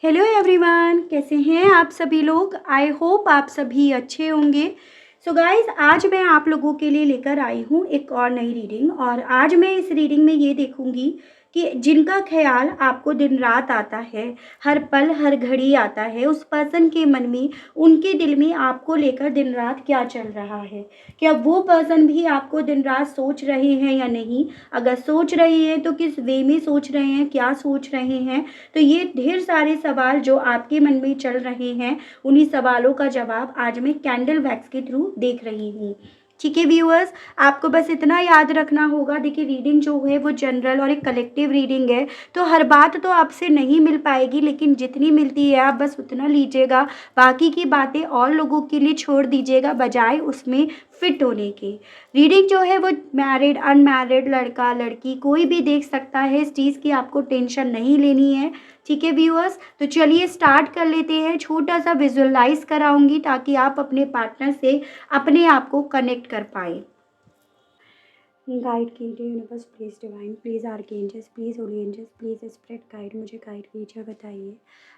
Hello everyone, कैसे हैं आप सभी लोग। आई होप आप सभी अच्छे होंगे। सो गाइस, आज मैं आप लोगों के लिए लेकर आई हूँ एक और नई रीडिंग। और आज मैं इस रीडिंग में ये देखूंगी कि जिनका ख्याल आपको दिन रात आता है, हर पल हर घड़ी आता है, उस पर्सन के मन में, उनके दिल में आपको लेकर दिन रात क्या चल रहा है। क्या वो पर्सन भी आपको दिन रात सोच रहे हैं या नहीं? अगर सोच रहे हैं तो किस वे में सोच रहे हैं, क्या सोच रहे हैं? तो ये ढेर सारे सवाल जो आपके मन में चल रहे हैं, उन्हीं सवालों का जवाब आज मैं कैंडल वैक्स के थ्रू देख रही हूँ। ठीक है व्यूअर्स, आपको बस इतना याद रखना होगा। देखिए, रीडिंग जो है वो जनरल और एक कलेक्टिव रीडिंग है, तो हर बात तो आपसे नहीं मिल पाएगी, लेकिन जितनी मिलती है आप बस उतना लीजिएगा। बाकी की बातें और लोगों के लिए छोड़ दीजिएगा, बजाय उसमें फिट होने के। रीडिंग जो है वो मैरिड अनमैरिड, लड़का लड़की कोई भी देख सकता है। इस चीज़ की आपको टेंशन नहीं लेनी है। ठीक है व्यूअर्स, तो चलिए स्टार्ट कर लेते हैं। छोटा सा विजुअलाइज कराऊंगी ताकि आप अपने पार्टनर से अपने आप को कनेक्ट कर पाए। गाइड कीजिए universe, please divine, please archangels, please holy angels, please spirit guide, मुझे गाइड कीजिए। बताइए,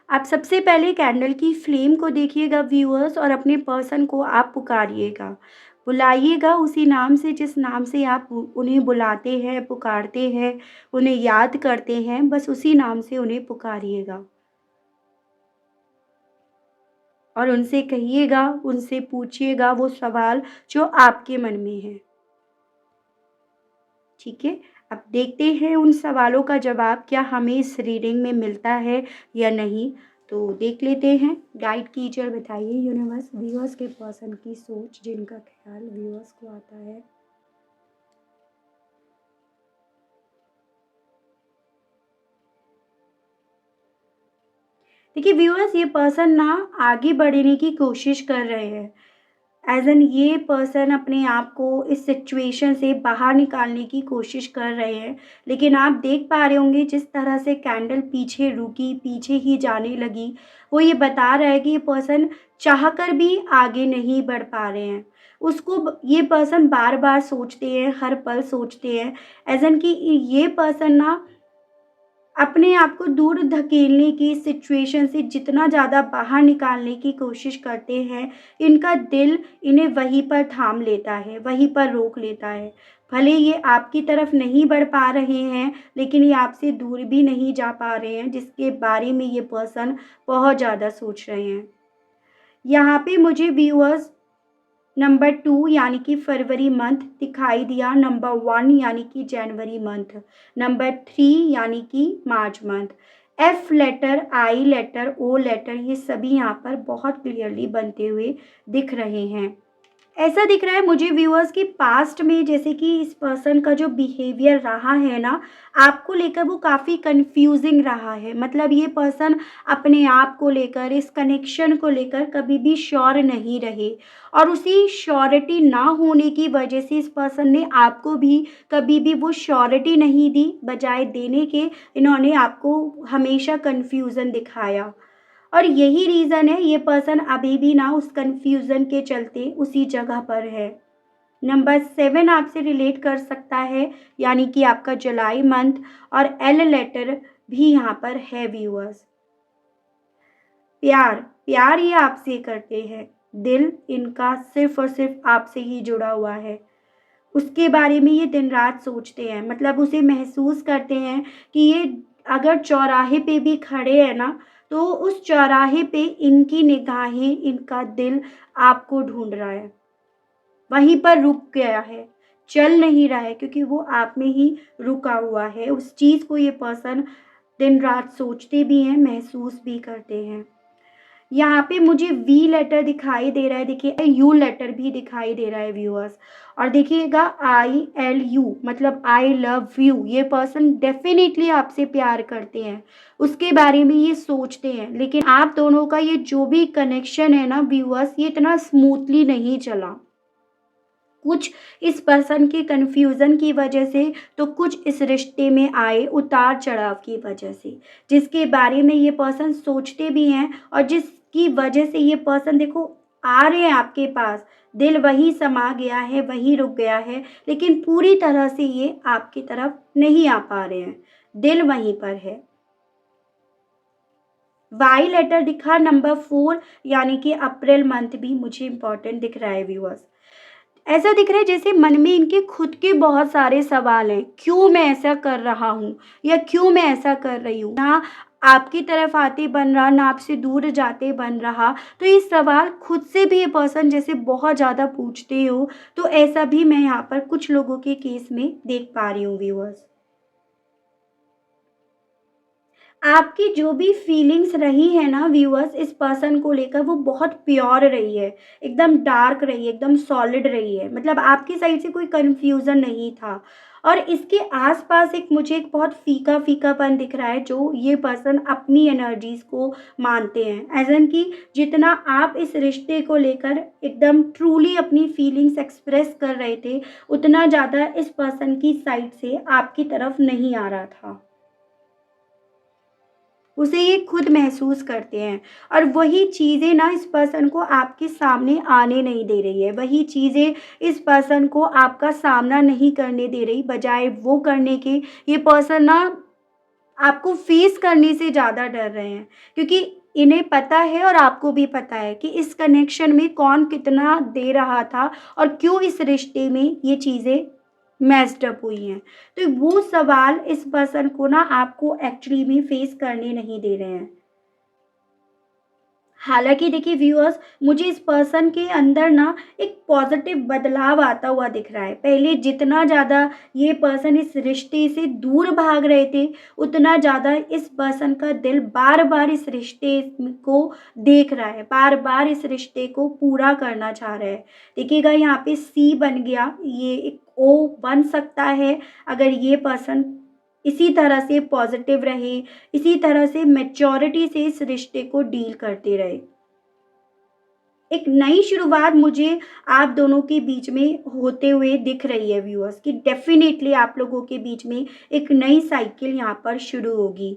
आप सबसे पहले कैंडल की फ्लेम को देखिएगा व्यूअर्स, और अपने पर्सन को आप पुकारिएगा, बुलाइएगा उसी नाम से जिस नाम से आप उन्हें बुलाते हैं, पुकारते हैं, उन्हें याद करते हैं। बस उसी नाम से उन्हें पुकारिएगा और उनसे कहिएगा, उनसे पूछिएगा वो सवाल जो आपके मन में है। ठीक है, अब देखते हैं उन सवालों का जवाब क्या हमें इस रीडिंग में मिलता है या नहीं। तो देख लेते हैं। गाइड कीजिए और बताइए यूनिवर्स, व्यूअर्स के पर्सन की सोच, जिनका ख्याल व्यूअर्स को आता है। देखिए व्यूअर्स, ये पर्सन ना आगे बढ़ने की कोशिश कर रहे हैं। एज एन ये पर्सन अपने आप को इस सिचुएशन से बाहर निकालने की कोशिश कर रहे हैं, लेकिन आप देख पा रहे होंगे जिस तरह से कैंडल पीछे रुकी, पीछे ही जाने लगी, वो ये बता रहा है कि ये पर्सन चाहकर भी आगे नहीं बढ़ पा रहे हैं। ये पर्सन बार बार सोचते हैं, हर पल सोचते हैं। एज एन कि ये पर्सन ना अपने आप को दूर धकेलने की सिचुएशन से जितना ज़्यादा बाहर निकालने की कोशिश करते हैं, इनका दिल इन्हें वहीं पर थाम लेता है, वहीं पर रोक लेता है। भले ये आपकी तरफ नहीं बढ़ पा रहे हैं, लेकिन ये आपसे दूर भी नहीं जा पा रहे हैं, जिसके बारे में ये पर्सन बहुत ज़्यादा सोच रहे हैं। यहाँ पे मुझे व्यूअर्स नंबर 2 यानी कि फरवरी मंथ दिखाई दिया, नंबर 1 यानी कि जनवरी मंथ, नंबर 3 यानी कि मार्च मंथ। एफ लेटर, आई लेटर, ओ लेटर, ये सभी यहाँ पर बहुत क्लियरली बनते हुए दिख रहे हैं। ऐसा दिख रहा है मुझे व्यूअर्स कि पास्ट में जैसे कि इस पर्सन का जो बिहेवियर रहा है ना, आपको लेकर वो काफ़ी कंफ्यूजिंग रहा है। मतलब ये पर्सन अपने आप को लेकर, इस कनेक्शन को लेकर कभी भी श्योर नहीं रहे, और उसी श्योरिटी ना होने की वजह से इस पर्सन ने आपको भी कभी भी वो श्योरिटी नहीं दी। बजाय देने के इन्होंने आपको हमेशा कंफ्यूजन दिखाया, और यही रीज़न है ये पर्सन अभी भी ना उस कन्फ्यूज़न के चलते उसी जगह पर है। नंबर 7 आपसे रिलेट कर सकता है, यानी कि आपका जुलाई मंथ, और एल लेटर भी यहाँ पर है व्यूअर्स। प्यार, प्यार ये आपसे करते हैं। दिल इनका सिर्फ़ और सिर्फ़ आपसे ही जुड़ा हुआ है। उसके बारे में ये दिन रात सोचते हैं। मतलब उसे महसूस करते हैं कि ये अगर चौराहे पे भी खड़े हैं ना, तो उस चौराहे पे इनकी निगाहें, इनका दिल आपको ढूंढ रहा है, वहीं पर रुक गया है, चल नहीं रहा है, क्योंकि वो आप में ही रुका हुआ है। उस चीज़ को ये पर्सन दिन रात सोचते भी हैं, महसूस भी करते हैं। यहाँ पे मुझे वी लेटर दिखाई दे रहा है, देखिए यू लेटर भी दिखाई दे रहा है व्यूअर्स। और देखिएगा आई एल यू, मतलब आई लव यू। ये पर्सन डेफिनेटली आपसे प्यार करते हैं, उसके बारे में ये सोचते हैं, लेकिन आप दोनों का ये जो भी कनेक्शन है ना व्यूअर्स, ये इतना स्मूथली नहीं चला। कुछ इस पर्सन के कन्फ्यूज़न की वजह से, तो कुछ इस रिश्ते में आए उतार चढ़ाव की वजह से, जिसके बारे में ये पर्सन सोचते भी हैं, और जिसकी वजह से ये पर्सन देखो आ रहे हैं आपके पास। दिल वहीं समा गया है, वहीं रुक गया है, लेकिन पूरी तरह से ये आपकी तरफ नहीं आ पा रहे हैं। दिल वहीं पर है। वाई लेटर दिखा, नंबर 4 यानी कि अप्रैल मंथ भी मुझे इम्पोर्टेंट दिख रहा है व्यूअर्स। ऐसा दिख रहा है जैसे मन में इनके खुद के बहुत सारे सवाल हैं, क्यों मैं ऐसा कर रहा हूँ या क्यों मैं ऐसा कर रही हूँ? ना आपकी तरफ आते बन रहा, ना आपसे दूर जाते बन रहा। तो ये सवाल खुद से भी ये पर्सन जैसे बहुत ज़्यादा पूछते हो, तो ऐसा भी मैं यहाँ पर कुछ लोगों के केस में देख पा रही हूँ व्यूअर्स। आपकी जो भी फीलिंग्स रही है ना व्यूअर्स इस पर्सन को लेकर, वो बहुत प्योर रही है, एकदम डार्क रही है, एकदम सॉलिड रही है। मतलब आपकी साइड से कोई कन्फ्यूज़न नहीं था। और इसके आस-पास एक मुझे एक बहुत फीका-फीकापन दिख रहा है, जो ये पर्सन अपनी एनर्जीज़ को मानते हैं। ऐज़ एन कि जितना आप इस रिश्ते को लेकर एकदम ट्रूली अपनी फीलिंग्स एक्सप्रेस कर रहे थे, उतना ज़्यादा इस पर्सन की साइड से आपकी तरफ नहीं आ रहा था। उसे ये खुद महसूस करते हैं और वही चीज़ें ना इस पर्सन को आपके सामने आने नहीं दे रही है। वही चीज़ें इस पर्सन को आपका सामना नहीं करने दे रही, बजाय वो करने के ये पर्सन ना आपको फेस करने से ज़्यादा डर रहे हैं। क्योंकि इन्हें पता है और आपको भी पता है कि इस कनेक्शन में कौन कितना दे रहा था और क्यों इस रिश्ते में ये चीज़ें मैस्ड अप हुई हैं। तो वो सवाल इस पर्सन को ना आपको एक्चुअली में फेस करने नहीं दे रहे हैं। हालाँकि देखिए व्यूअर्स, मुझे इस पर्सन के अंदर ना एक पॉज़िटिव बदलाव आता हुआ दिख रहा है। पहले जितना ज़्यादा ये पर्सन इस रिश्ते से दूर भाग रहे थे, उतना ज़्यादा इस पर्सन का दिल बार-बार इस रिश्ते को देख रहा है, बार-बार इस रिश्ते को पूरा करना चाह रहा है। देखिएगा यहाँ पे सी बन गया, ये एक ओ बन सकता है अगर ये पर्सन इसी तरह से पॉज़िटिव रहे, इसी तरह से मैच्योरिटी से इस रिश्ते को डील करते रहे। एक नई शुरुआत मुझे आप दोनों के बीच में होते हुए दिख रही है व्यूअर्स, कि डेफ़िनेटली आप लोगों के बीच में एक नई साइकिल यहाँ पर शुरू होगी।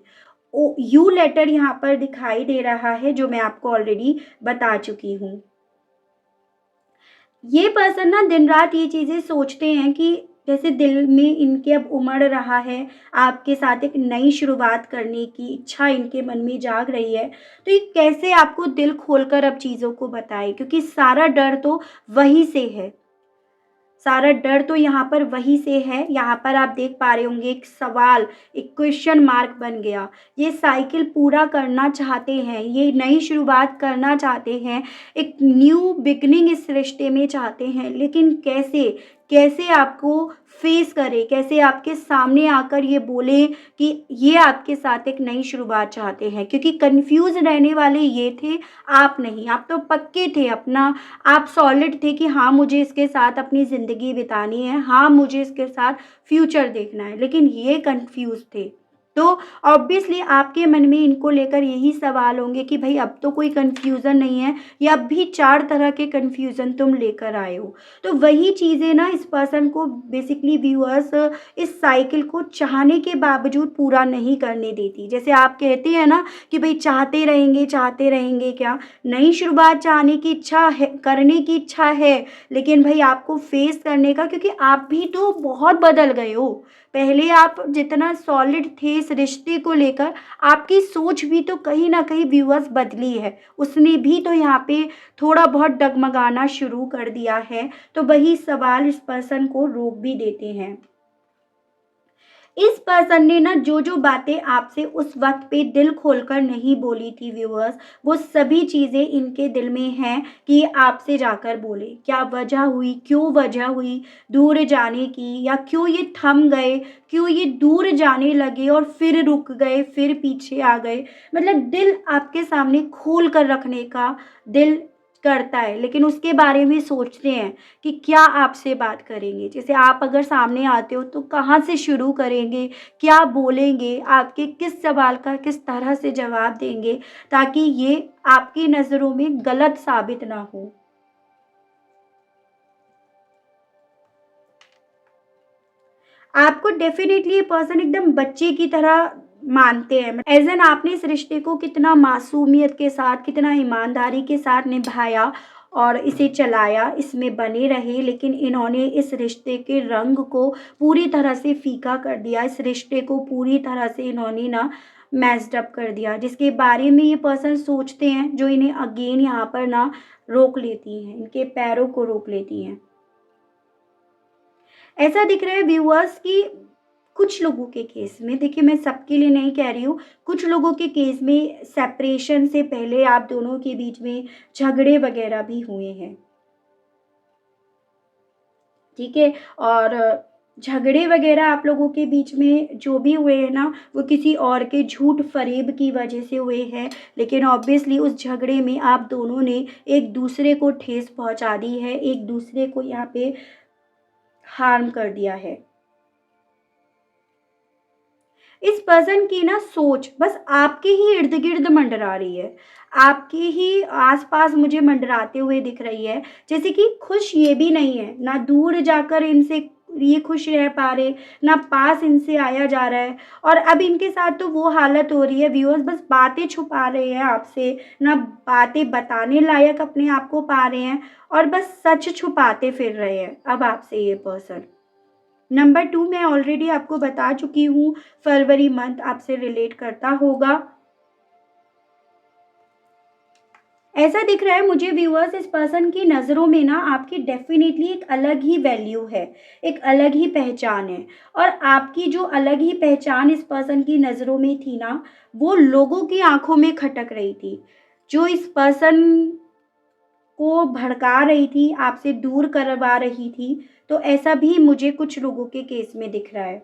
ओ यू लेटर यहाँ पर दिखाई दे रहा है, जो मैं आपको ऑलरेडी बता चुकी हूँ। ये पर्सन ना दिन-रात ये चीज़ें सोचते हैं कि जैसे दिल में इनके अब उमड़ रहा है, आपके साथ एक नई शुरुआत करने की इच्छा इनके मन में जाग रही है, तो ये कैसे आपको दिल खोलकर अब चीज़ों को बताएँ, क्योंकि सारा डर तो वहीं से है। सारा डर तो यहाँ पर वहीं से है, यहाँ पर आप देख पा रहे होंगे एक सवाल, एक क्वेश्चन मार्क बन गया। ये साइकिल पूरा करना चाहते हैं, ये नई शुरुआत करना चाहते हैं, एक न्यू बिगिनिंग इस रिश्ते में चाहते हैं, लेकिन कैसे? कैसे आपको फेस करें, कैसे आपके सामने आकर ये बोलें कि ये आपके साथ एक नई शुरुआत चाहते हैं? क्योंकि कन्फ्यूज़ रहने वाले ये थे, आप नहीं। आप तो पक्के थे अपना, आप सॉलिड थे कि हाँ, मुझे इसके साथ अपनी ज़िंदगी बितानी है, हाँ, मुझे इसके साथ फ्यूचर देखना है, लेकिन ये कन्फ्यूज़ थे। तो ऑब्वियसली आपके मन में इनको लेकर यही सवाल होंगे कि भई अब तो कोई कन्फ्यूज़न नहीं है, या अब भी 4 तरह के कन्फ्यूज़न तुम लेकर आए हो। तो वही चीज़ें ना इस पर्सन को बेसिकली व्यूअर्स इस साइकिल को चाहने के बावजूद पूरा नहीं करने देती। जैसे आप कहते हैं ना कि भई चाहते रहेंगे क्या? नई शुरुआत चाहने की इच्छा है, करने की इच्छा है, लेकिन भई आपको फेस करने का, क्योंकि आप भी तो बहुत बदल गए हो। पहले आप जितना सॉलिड थे इस रिश्ते को लेकर, आपकी सोच भी तो कहीं न कहीं व्यूअर्स बदली है। उसने भी तो यहाँ पे थोड़ा बहुत डगमगाना शुरू कर दिया है, तो वही सवाल इस पर्सन को रोक भी देते हैं। इस पर्सन ने ना जो-जो बातें आपसे उस वक़्त पे दिल खोलकर नहीं बोली थी व्यूअर्स, वो सभी चीज़ें इनके दिल में हैं कि ये आपसे जाकर बोले। क्या वजह हुई, क्यों वजह हुई दूर जाने की, या क्यों ये थम गए, क्यों ये दूर जाने लगे और फिर रुक गए, फिर पीछे आ गए। मतलब दिल आपके सामने खोल कर रखने का दिल करता है, लेकिन उसके बारे में सोचते हैं कि क्या आपसे बात करेंगे। जैसे आप अगर सामने आते हो तो कहाँ से शुरू करेंगे, क्या बोलेंगे, आपके किस सवाल का किस तरह से जवाब देंगे, ताकि ये आपकी नज़रों में गलत साबित ना हो। आपको डेफ़िनेटली ये पर्सन एकदम बच्चे की तरह मानते हैं। एज़ एन आपने इस रिश्ते को कितना मासूमियत के साथ, कितना ईमानदारी के साथ निभाया, और इसे चलाया, इसमें बने रहे, लेकिन इन्होंने इस रिश्ते के रंग को पूरी तरह से फीका कर दिया। इस रिश्ते को पूरी तरह से इन्होंने ना मैस्ड अप कर दिया, जिसके बारे में ये पर्सन सोचते हैं, जो इन्हें अगेन यहाँ पर ना रोक लेती हैं, इनके पैरों को रोक लेती हैं। ऐसा दिख रहा है व्यूअर्स कि कुछ लोगों के केस में, देखिए मैं सबके लिए नहीं कह रही हूँ, कुछ लोगों के केस में सेपरेशन से पहले आप दोनों के बीच में झगड़े वगैरह भी हुए हैं, ठीक है। और झगड़े वगैरह आप लोगों के बीच में जो भी हुए हैं ना, वो किसी और के झूठ फरेब की वजह से हुए हैं, लेकिन ऑब्वियसली उस झगड़े में आप दोनों ने एक दूसरे को ठेस पहुंचा दी है, एक दूसरे को यहाँ पे हार्म कर दिया है। इस पर्सन की ना सोच बस आपके ही इर्द गिर्द मंडरा रही है, आपके ही आसपास मुझे मंडराते हुए दिख रही है। जैसे कि खुश ये भी नहीं है, ना दूर जाकर इनसे ये खुश रह पा रहे, ना पास इनसे आया जा रहा है। और अब इनके साथ तो वो हालत हो रही है व्यूअर्स, बस बातें छुपा रहे हैं आपसे, ना बातें बताने लायक अपने आप को पा रहे हैं, और बस सच छुपाते फिर रहे हैं अब आपसे ये पर्सन। नंबर 2 मैं ऑलरेडी आपको बता चुकी हूँ, फरवरी मंथ आपसे रिलेट करता होगा। ऐसा दिख रहा है मुझे व्यूअर्स, इस पर्सन की नज़रों में ना आपकी डेफिनेटली एक अलग ही वैल्यू है, एक अलग ही पहचान है। और आपकी जो अलग ही पहचान इस पर्सन की नज़रों में थी ना, वो लोगों की आंखों में खटक रही थी। जो इस पर्सन को भड़का रही थी, आपसे दूर करवा रही थी, तो ऐसा भी मुझे कुछ लोगों के केस में दिख रहा है।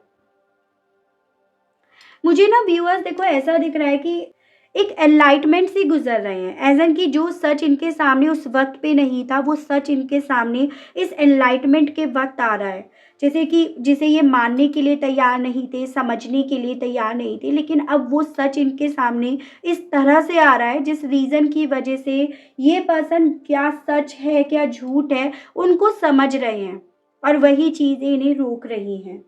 मुझे ना व्यूअर्स देखो ऐसा दिख रहा है कि एक एनलाइटमेंट से गुजर रहे हैं, एज एन कि जो सच इनके सामने उस वक्त पे नहीं था, वो सच इनके सामने इस एनलाइटमेंट के वक्त आ रहा है। जैसे कि जिसे ये मानने के लिए तैयार नहीं थे, समझने के लिए तैयार नहीं थे, लेकिन अब वो सच इनके सामने इस तरह से आ रहा है, जिस रीज़न की वजह से ये पर्सन क्या सच है क्या झूठ है उनको समझ रहे हैं, और वही चीज़ें इन्हें रोक रही हैं।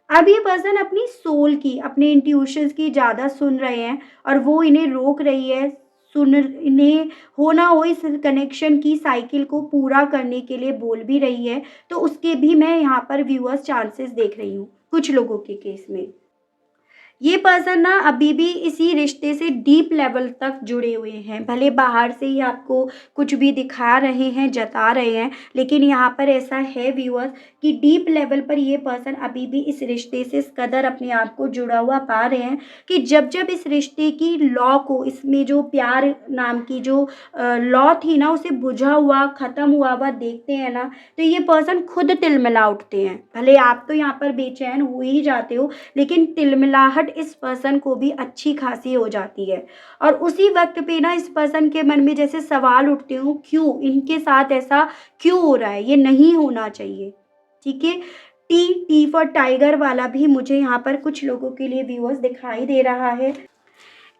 अब ये पर्सन अपनी सोल की, अपने इंट्यूशंस की ज़्यादा सुन रहे हैं, और वो इन्हें रोक रही है। सुन इन्हें हो ना हो इस कनेक्शन की साइकिल को पूरा करने के लिए बोल भी रही है, तो उसके भी मैं यहाँ पर व्यूअर्स चांसेस देख रही हूँ कुछ लोगों के केस में। ये पर्सन ना अभी भी इसी रिश्ते से डीप लेवल तक जुड़े हुए हैं, भले बाहर से ही आपको कुछ भी दिखा रहे हैं, जता रहे हैं, लेकिन यहाँ पर ऐसा है व्यूअर्स कि डीप लेवल पर ये पर्सन अभी भी इस रिश्ते से इस कदर अपने आप को जुड़ा हुआ पा रहे हैं कि जब जब इस रिश्ते की लॉ को, इसमें जो प्यार नाम की जो लॉ थी ना, उसे बुझा हुआ ख़त्म हुआ देखते हैं ना, तो ये पर्सन खुद तिलमिला उठते हैं। भले आप तो यहाँ पर बेचैन हो ही जाते हो, लेकिन तिलमिलाहट इस पर्सन को भी अच्छी खासी हो जाती है। और उसी वक्त पे ना इस पर्सन के मन में जैसे सवाल उठते हो, क्यों इनके साथ ऐसा क्यों हो रहा है, ये नहीं होना चाहिए, ठीक है। टी टी फॉर टाइगर वाला भी मुझे यहाँ पर कुछ लोगों के लिए व्यूअर्स दिखाई दे रहा है।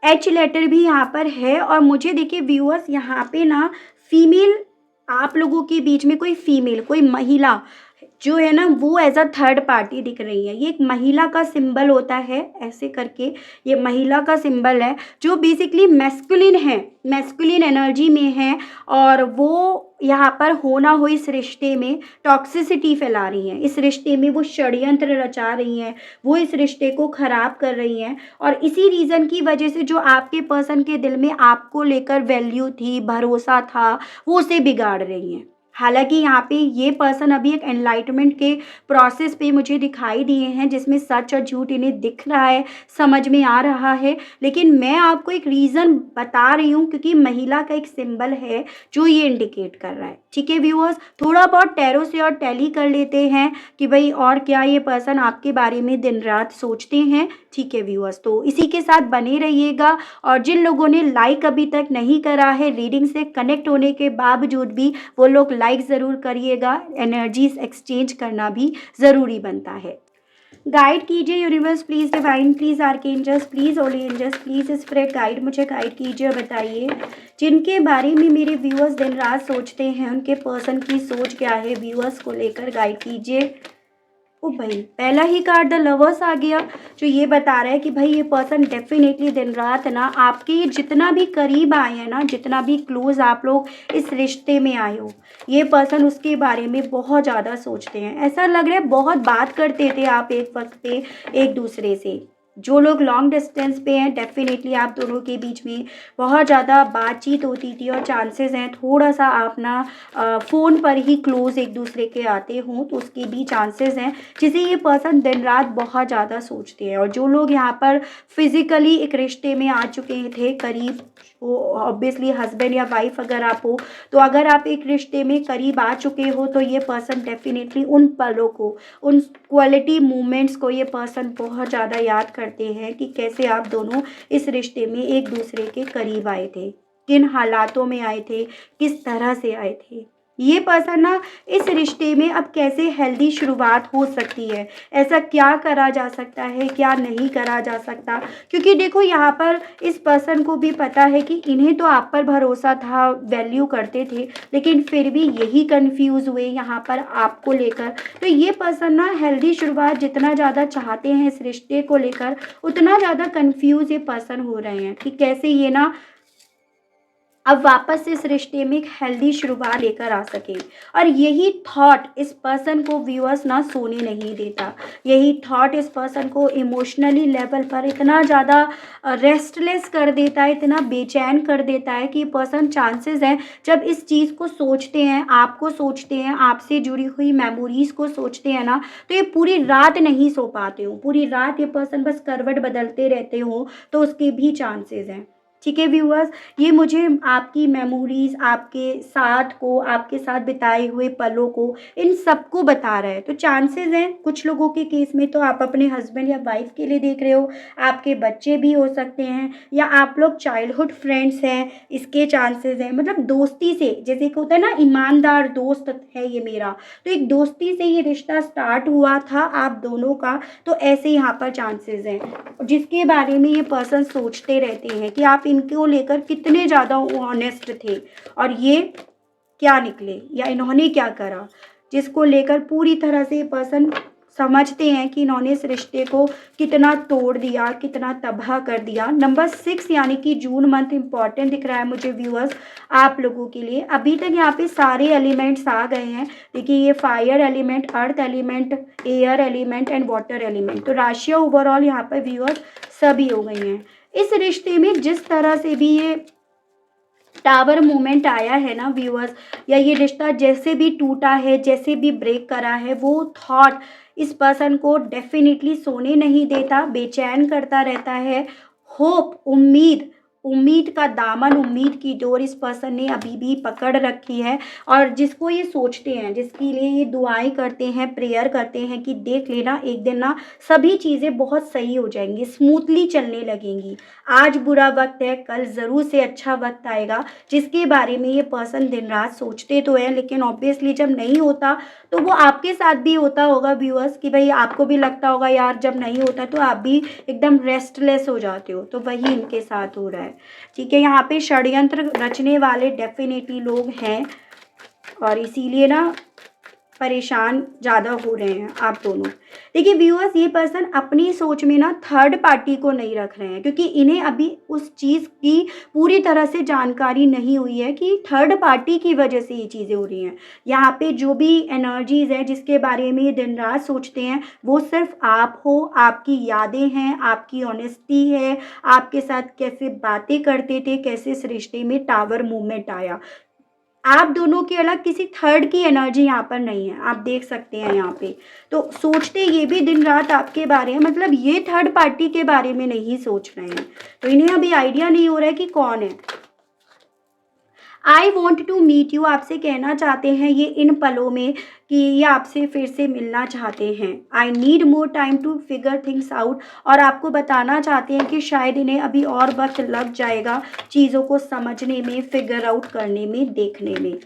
एच लेटर भी यहाँ पर है, और मुझे देखिए व्यूअर्स यहाँ पे ना फीमेल, आप लोगों के बीच में कोई फीमेल, कोई महिला जो है ना, वो एज अ थर्ड पार्टी दिख रही है। ये एक महिला का सिंबल होता है, ऐसे करके ये महिला का सिंबल है, जो बेसिकली मैस्कुलिन है, मैस्कुलिन एनर्जी में है, और वो यहाँ पर हो ना हो इस रिश्ते में टॉक्सिसिटी फैला रही हैं, इस रिश्ते में वो षड्यंत्र रचा रही हैं, वो इस रिश्ते को ख़राब कर रही हैं, और इसी रीज़न की वजह से जो आपके पर्सन के दिल में आपको लेकर वैल्यू थी, भरोसा था, वो उसे बिगाड़ रही हैं। हालाँकि यहाँ पे ये पर्सन अभी एक एनलाइटमेंट के प्रोसेस पे मुझे दिखाई दिए हैं, जिसमें सच और झूठ इन्हें दिख रहा है, समझ में आ रहा है, लेकिन मैं आपको एक रीज़न बता रही हूँ क्योंकि महिला का एक सिंबल है जो ये इंडिकेट कर रहा है, ठीक है व्यूअर्स। थोड़ा बहुत टैरो से और टैली कर लेते हैं कि भाई और क्या ये पर्सन आपके बारे में दिन रात सोचते हैं, ठीक है व्यूअर्स। तो इसी के साथ बने रहिएगा, और जिन लोगों ने लाइक अभी तक नहीं करा है, रीडिंग से कनेक्ट होने के बावजूद भी, वो लोग लाइक ज़रूर करिएगा, एनर्जीज एक्सचेंज करना भी ज़रूरी बनता है। गाइड कीजिए universe please, divine please, archangels please, holy angels please, spirit guide, मुझे गाइड कीजिए और बताइए जिनके बारे में मेरे व्यूअर्स दिन रात सोचते हैं, उनके पर्सन की सोच क्या है, व्यूअर्स को लेकर गाइड कीजिए। ओ भाई, पहला ही कार्ड द लवर्स आ गया, जो ये बता रहा है कि भाई ये पर्सन डेफिनेटली दिन रात ना आपके जितना भी करीब आए हैं ना, जितना भी क्लोज आप लोग इस रिश्ते में आए हो, ये पर्सन उसके बारे में बहुत ज़्यादा सोचते हैं। ऐसा लग रहा है बहुत बात करते थे आप एक वक्त पे एक दूसरे से। जो लोग लॉन्ग डिस्टेंस पे हैं, डेफिनेटली आप दोनों के बीच में बहुत ज़्यादा बातचीत होती थी और चांसेस हैं थोड़ा सा आप ना फ़ोन पर ही क्लोज एक दूसरे के आते हों, तो उसके भी चांसेस हैं, जिसे ये पर्सन दिन रात बहुत ज़्यादा सोचते हैं। और जो लोग यहाँ पर फिज़िकली एक रिश्ते में आ चुके थे करीब, वो ऑब्वियसली हस्बैंड या वाइफ अगर आप हो, तो अगर आप एक रिश्ते में करीब आ चुके हो तो ये पर्सन डेफिनेटली उन पलों को, उन क्वालिटी मोमेंट्स को ये पर्सन बहुत ज़्यादा याद करते हैं कि कैसे आप दोनों इस रिश्ते में एक दूसरे के करीब आए थे, किन हालातों में आए थे, किस तरह से आए थे। ये पर्सन ना इस रिश्ते में अब कैसे हेल्दी शुरुआत हो सकती है, ऐसा क्या करा जा सकता है, क्या नहीं करा जा सकता, क्योंकि देखो यहाँ पर इस पर्सन को भी पता है कि इन्हें तो आप पर भरोसा था, वैल्यू करते थे, लेकिन फिर भी यही कंफ्यूज हुए यहाँ पर आपको लेकर। तो ये पर्सन ना हेल्दी शुरुआत जितना ज़्यादा चाहते हैं इस रिश्ते को लेकर, उतना ज़्यादा कंफ्यूज ये पर्सन हो रहे हैं कि कैसे ये ना अब वापस से इस रिश्ते में एक हेल्दी शुरुआत लेकर आ सके। और यही थॉट इस पर्सन को व्यूअर्स ना सोने नहीं देता। यही थॉट इस पर्सन को इमोशनली लेवल पर इतना ज़्यादा रेस्टलेस कर देता है, इतना बेचैन कर देता है कि पर्सन चांसेस हैं जब इस चीज़ को सोचते हैं, आपको सोचते हैं, आपसे जुड़ी हुई मेमोरीज़ को सोचते हैं ना, तो ये पूरी रात नहीं सो पाते हो, पूरी रात ये पर्सन बस करवट बदलते रहते हो, तो उसके भी चांसेस हैं। ठीक है व्यूअर्स, ये मुझे आपकी मेमोरीज, आपके साथ बिताए हुए पलों को, इन सबको बता रहा है। तो चांसेस हैं कुछ लोगों के केस में तो आप अपने हस्बैंड या वाइफ के लिए देख रहे हो, आपके बच्चे भी हो सकते हैं, या आप लोग चाइल्डहुड फ्रेंड्स हैं, इसके चांसेस हैं। मतलब दोस्ती से, जैसे कि होता है ना ईमानदार दोस्त है ये मेरा, तो एक दोस्ती से ये रिश्ता स्टार्ट हुआ था आप दोनों का, तो ऐसे यहाँ पर चांसेस हैं, जिसके बारे में ये पर्सन सोचते रहते हैं कि आप इनको लेकर कितने ज़्यादा ऑनेस्ट थे और ये क्या निकले या इन्होंने क्या करा, जिसको लेकर पूरी तरह से ये पर्सन समझते हैं कि इन्होंने इस रिश्ते को कितना तोड़ दिया, कितना तबाह कर दिया। नंबर 6 यानी कि जून मंथ इंपॉर्टेंट दिख रहा है मुझे व्यूअर्स आप लोगों के लिए। अभी तक यहाँ पे सारे एलिमेंट्स आ गए हैं। देखिए ये fire element, earth element, air element and water element, तो राशियाँ ओवरऑल यहाँ पर व्यूअर्स सभी हो गई हैं। इस रिश्ते में जिस तरह से भी ये टावर मोमेंट आया है ना व्यूअर्स, या ये रिश्ता जैसे भी टूटा है, जैसे भी ब्रेक करा है, वो थॉट इस पर्सन को डेफिनेटली सोने नहीं देता, बेचैन करता रहता है। होप, उम्मीद, उम्मीद का दामन, उम्मीद की डोर इस पर्सन ने अभी भी पकड़ रखी है, और जिसको ये सोचते हैं, जिसके लिए ये दुआएं करते हैं, प्रेयर करते हैं कि देख लेना एक दिन ना सभी चीज़ें बहुत सही हो जाएंगी, स्मूथली चलने लगेंगी। आज बुरा वक्त है, कल ज़रूर से अच्छा वक्त आएगा, जिसके बारे में ये पर्सन दिन रात सोचते तो हैं, लेकिन ऑब्वियसली जब नहीं होता तो वो आपके साथ भी होता होगा व्यूअर्स, कि भाई आपको भी लगता होगा यार जब नहीं होता तो आप भी एकदम रेस्टलेस हो जाते हो, तो वही इनके साथ हो रहा है। ठीक है, यहाँ पे षड्यंत्र रचने वाले डेफिनेटली लोग हैं और इसीलिए ना परेशान ज़्यादा हो रहे हैं आप दोनों। देखिए व्यूअर्स, ये पर्सन अपनी सोच में ना थर्ड पार्टी को नहीं रख रहे हैं, क्योंकि इन्हें अभी उस चीज़ की पूरी तरह से जानकारी नहीं हुई है कि थर्ड पार्टी की वजह से ये चीज़ें हो रही हैं। यहाँ पे जो भी एनर्जीज़ हैं जिसके बारे में ये दिन रात सोचते हैं, वो सिर्फ आप हो, आपकी यादें हैं, आपकी ऑनेस्टी है, आपके साथ कैसे बातें करते थे, कैसे इस रिश्ते में टावर मूवमेंट आया। आप दोनों के अलग किसी थर्ड की एनर्जी यहाँ पर नहीं है, आप देख सकते हैं यहाँ पे। तो सोचते ये भी दिन रात आपके बारे में, मतलब ये थर्ड पार्टी के बारे में नहीं सोच रहे हैं, तो इन्हें अभी आइडिया नहीं हो रहा है कि कौन है। I want to meet you आपसे कहना चाहते हैं ये इन पलों में कि ये आपसे फिर से मिलना चाहते हैं। I need more time to figure things out, और आपको बताना चाहते हैं कि शायद इन्हें अभी और वक्त लग जाएगा चीज़ों को समझने में, फिगर आउट करने में, देखने में।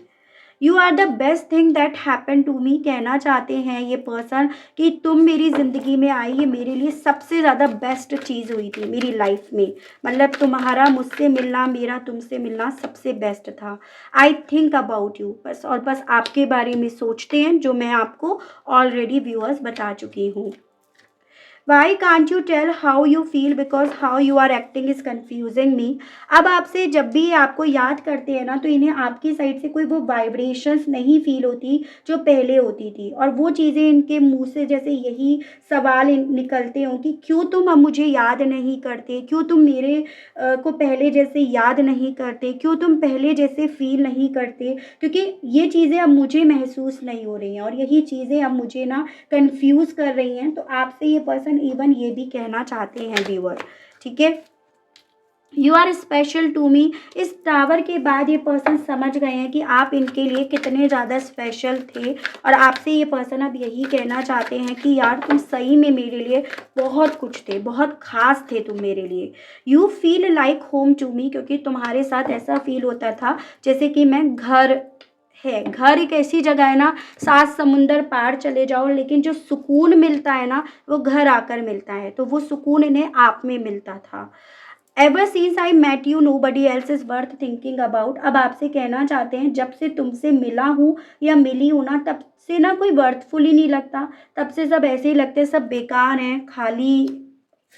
You are the best thing that happen to me, कहना चाहते हैं ये पर्सन कि तुम मेरी ज़िंदगी में आई, ये मेरे लिए सबसे ज़्यादा बेस्ट चीज़ हुई थी मेरी लाइफ में। मतलब तुम्हारा मुझसे मिलना, मेरा तुमसे मिलना सबसे बेस्ट था। आई थिंक अबाउट यू, बस और बस आपके बारे में सोचते हैं, जो मैं आपको ऑलरेडी व्यूअर्स बता चुकी हूँ। Why can't you tell how you feel, because how you are acting is confusing me. अब आपसे जब भी ये आपको याद करते हैं ना, तो इन्हें आपकी साइड से कोई वो वाइब्रेशंस नहीं फील होती जो पहले होती थी, और वो चीज़ें इनके मुंह से जैसे यही सवाल निकलते हों कि क्यों तुम अब मुझे याद नहीं करते, क्यों तुम मेरे को पहले जैसे याद नहीं करते, क्यों तुम पहले जैसे फील नहीं करते, क्योंकि ये चीज़ें अब मुझे महसूस नहीं हो रही हैं, और यही चीज़ें अब मुझे ना कंफ्यूज कर रही हैं। तो आपसे ये पर्सन इवन ये भी कहना चाहते हैं व्यूअर, ठीक है, you are special to me. इस टावर के बाद ये पर्सन समझ गए हैं कि आप इनके लिए कितने ज़्यादा स्पेशल थे, और आपसे ये पर्सन अब यही कहना चाहते हैं कि यार तुम सही में मेरे लिए बहुत कुछ थे, बहुत खास थे तुम मेरे लिए। You feel like home to me, क्योंकि तुम्हारे साथ ऐसा फील होता था जैसे कि मैं घर है। घर एक ऐसी जगह है ना, 7 समुंदर पार चले जाओ, लेकिन जो सुकून मिलता है ना, वो घर आकर मिलता है। तो वो सुकून इन्हें आप में मिलता था। Ever since I met you nobody else is worth thinking about. अब आपसे कहना चाहते हैं जब से तुमसे मिला हूँ या मिली हूँ ना, तब से ना कोई वर्थफुल ही नहीं लगता। तब से सब ऐसे ही लगते हैं, सब बेकार हैं, खाली,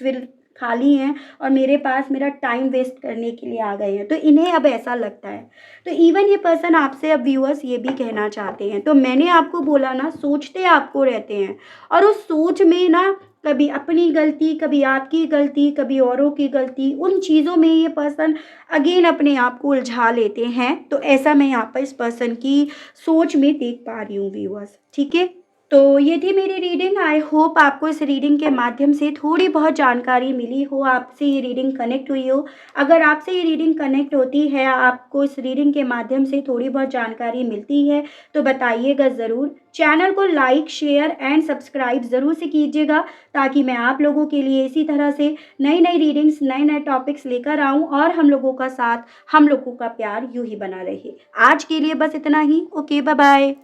फिर खाली हैं, और मेरे पास मेरा टाइम वेस्ट करने के लिए आ गए हैं। तो इन्हें अब ऐसा लगता है। तो इवन ये पर्सन आपसे अब व्यूअर्स ये भी कहना चाहते हैं। तो मैंने आपको बोला ना, सोचते आपको रहते हैं, और उस सोच में ना कभी अपनी गलती, कभी आपकी गलती, कभी औरों की गलती, उन चीज़ों में ये पर्सन अगेन अपने आप को उलझा लेते हैं। तो ऐसा मैं यहाँ पर इस पर्सन की सोच में देख पा रही हूँ व्यूअर्स, ठीक है। तो ये थी मेरी रीडिंग। आई होप आपको इस रीडिंग के माध्यम से थोड़ी बहुत जानकारी मिली हो, आपसे ये रीडिंग कनेक्ट हुई हो। अगर आपसे ये रीडिंग कनेक्ट होती है, आपको इस रीडिंग के माध्यम से थोड़ी बहुत जानकारी मिलती है, तो बताइएगा ज़रूर। चैनल को लाइक, शेयर एंड सब्सक्राइब ज़रूर से कीजिएगा, ताकि मैं आप लोगों के लिए इसी तरह से नई नई रीडिंग्स, नए नए टॉपिक्स लेकर आऊँ, और हम लोगों का साथ, हम लोगों का प्यार यूँ ही बना रहे। आज के लिए बस इतना ही। Okay, bye bye.